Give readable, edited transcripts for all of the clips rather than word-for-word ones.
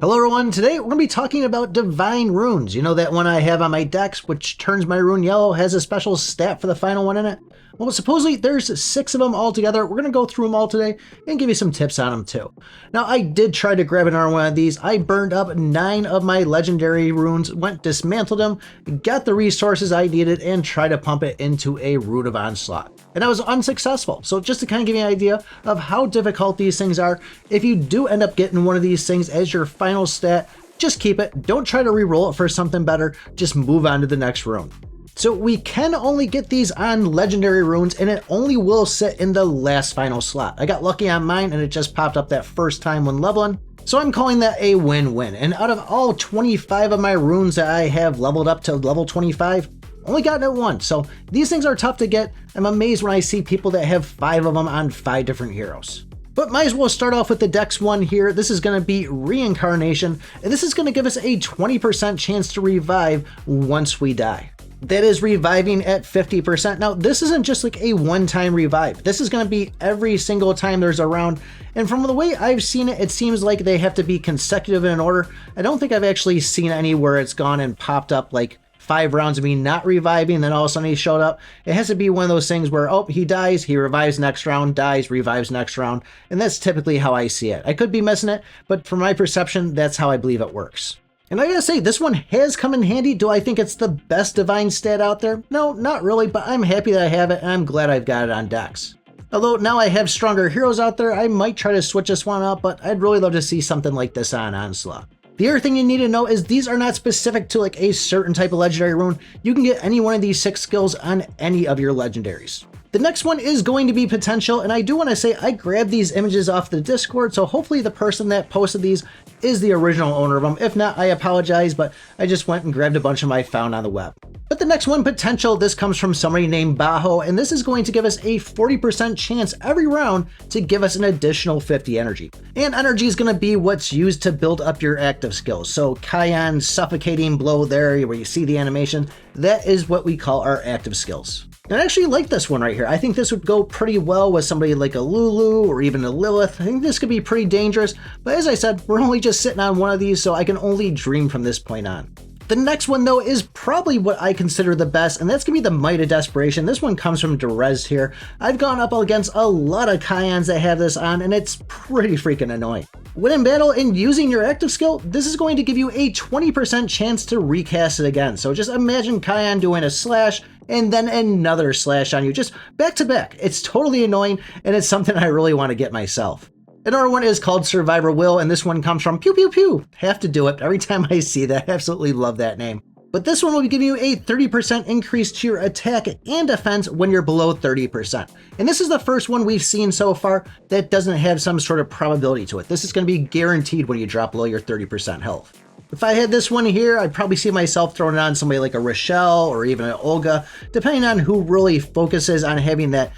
Hello everyone, today we're going to be talking about Divine Runes. You know that one I have on my decks, which turns my rune yellow, has a special stat for the final one in it? Well, supposedly there's 6 of them all together. We're going to go through them all today and give you some tips on them too. Now, I did try to grab another one of these. I burned up 9 of my legendary runes, dismantled them, got the resources I needed, and tried to pump it into a Root of Onslaught. And I was unsuccessful. So just to kind of give you an idea of how difficult these things are, if you do end up getting one of these things as your final stat, just keep it. Don't try to re-roll it for something better. Just move on to the next rune. So we can only get these on legendary runes, and it only will sit in the last final slot. I got lucky on mine and it just popped up that first time when leveling. So I'm calling that a win-win. And out of all 25 of my runes that I have leveled up to level 25, only gotten it once. So these things are tough to get. I'm amazed when I see people that have 5 of them on 5 different heroes. But might as well start off with the dex one here. This is going to be Reincarnation, and this is going to give us a 20% chance to revive once we die. That is reviving at 50%. Now, this isn't just like a one-time revive. This is going to be every single time there's a round. And from the way I've seen it, it seems like they have to be consecutive in order. I don't think I've actually seen anywhere it's gone and popped up like 5 rounds of me not reviving, then all of a sudden he showed up. It has to be one of those things where, oh, he dies, he revives next round, dies, revives next round. And that's typically how I see it. I could be missing it, but from my perception, that's how I believe it works. And I gotta say, this one has come in handy. Do I think it's the best divine stat out there? No, not really, but I'm happy that I have it, and I'm glad I've got it on decks. Although now I have stronger heroes out there, I might try to switch this one up, but I'd really love to see something like this on Onslaught. The other thing you need to know is these are not specific to like a certain type of legendary rune. You can get any one of these 6 skills on any of your legendaries. The next one is going to be Potential, and I do want to say I grabbed these images off the Discord, so hopefully the person that posted these is the original owner of them. If not, I apologize, but I just went and grabbed a bunch of them I found on the web. But the next one, Potential, this comes from somebody named Baho, and this is going to give us a 40% chance every round to give us an additional 50 energy. And energy is going to be what's used to build up your active skills. So Kyan's suffocating blow there, where you see the animation, that is what we call our active skills. And I actually like this one right here. I think this would go pretty well with somebody like a Lulu or even a Lilith. I think this could be pretty dangerous, but as I said, we're only just sitting on one of these, so I can only dream from this point on. The next one, though, is probably what I consider the best, and that's going to be the Might of Desperation. This one comes from Derez here. I've gone up against a lot of Kyans that have this on, and it's pretty freaking annoying. When in battle and using your active skill, this is going to give you a 20% chance to recast it again. So just imagine Kyan doing a slash and then another slash on you, just back to back. It's totally annoying, and it's something I really want to get myself. Another one is called Survivor Will, and this one comes from Pew Pew Pew. Have to do it. Every time I see that, I absolutely love that name. But this one will be giving you a 30% increase to your attack and defense when you're below 30%. And this is the first one we've seen so far that doesn't have some sort of probability to it. This is going to be guaranteed when you drop below your 30% health. If I had this one here, I'd probably see myself throwing it on somebody like a Rochelle or even an Olga, depending on who really focuses on having that,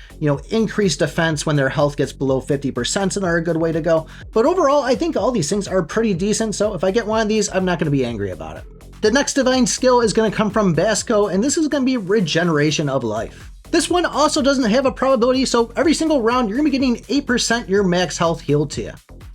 increased defense when their health gets below 50% and are a good way to go. But overall, I think all these things are pretty decent, so if I get one of these, I'm not going to be angry about it. The next divine skill is going to come from Basco, and this is going to be Regeneration of Life. This one also doesn't have a probability, so every single round, you're going to be getting 8% your max health healed to you.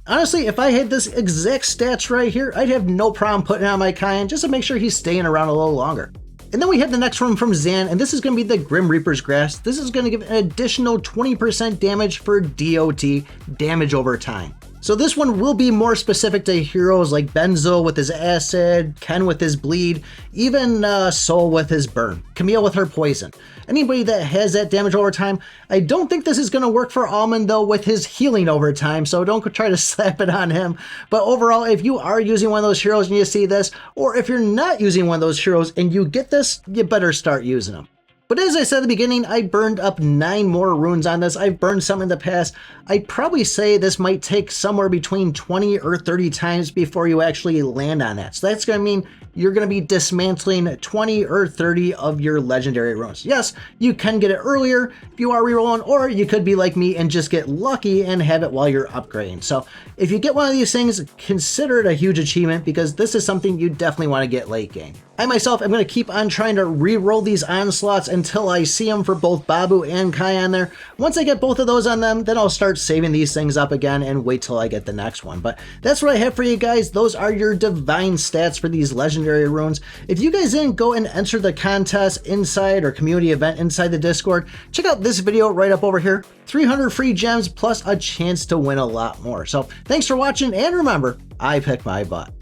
Honestly, if I had this exact stats right here, I'd have no problem putting it on my Kyan just to make sure he's staying around a little longer. And then we have the next one from Zan, and this is going to be the Grim Reaper's Grasp. This is going to give an additional 20% damage for DOT, damage over time. So this one will be more specific to heroes like Benzo with his acid, Ken with his bleed, even Soul with his burn, Camille with her poison. Anybody that has that damage over time, I don't think this is going to work for Almond though with his healing over time, so don't try to slap it on him. But overall, if you are using one of those heroes and you see this, or if you're not using one of those heroes and you get this, you better start using them. But as I said at the beginning, I burned up 9 more runes on this. I've burned some in the past. I'd probably say this might take somewhere between 20 or 30 times before you actually land on that. So that's going to mean you're going to be dismantling 20 or 30 of your legendary runes. Yes, you can get it earlier if you are rerolling, or you could be like me and just get lucky and have it while you're upgrading. So if you get one of these things, consider it a huge achievement, because this is something you definitely want to get late game. I myself am going to keep on trying to re-roll these onslaughts until I see them for both Babu and Kai on there. Once I get both of those on them, then I'll start saving these things up again and wait till I get the next one. But that's what I have for you guys. Those are your divine stats for these legendary runes. If you guys didn't go and enter the contest inside or community event inside the Discord, check out this video right up over here. 300 free gems plus a chance to win a lot more. So thanks for watching, and remember, I pick my butt.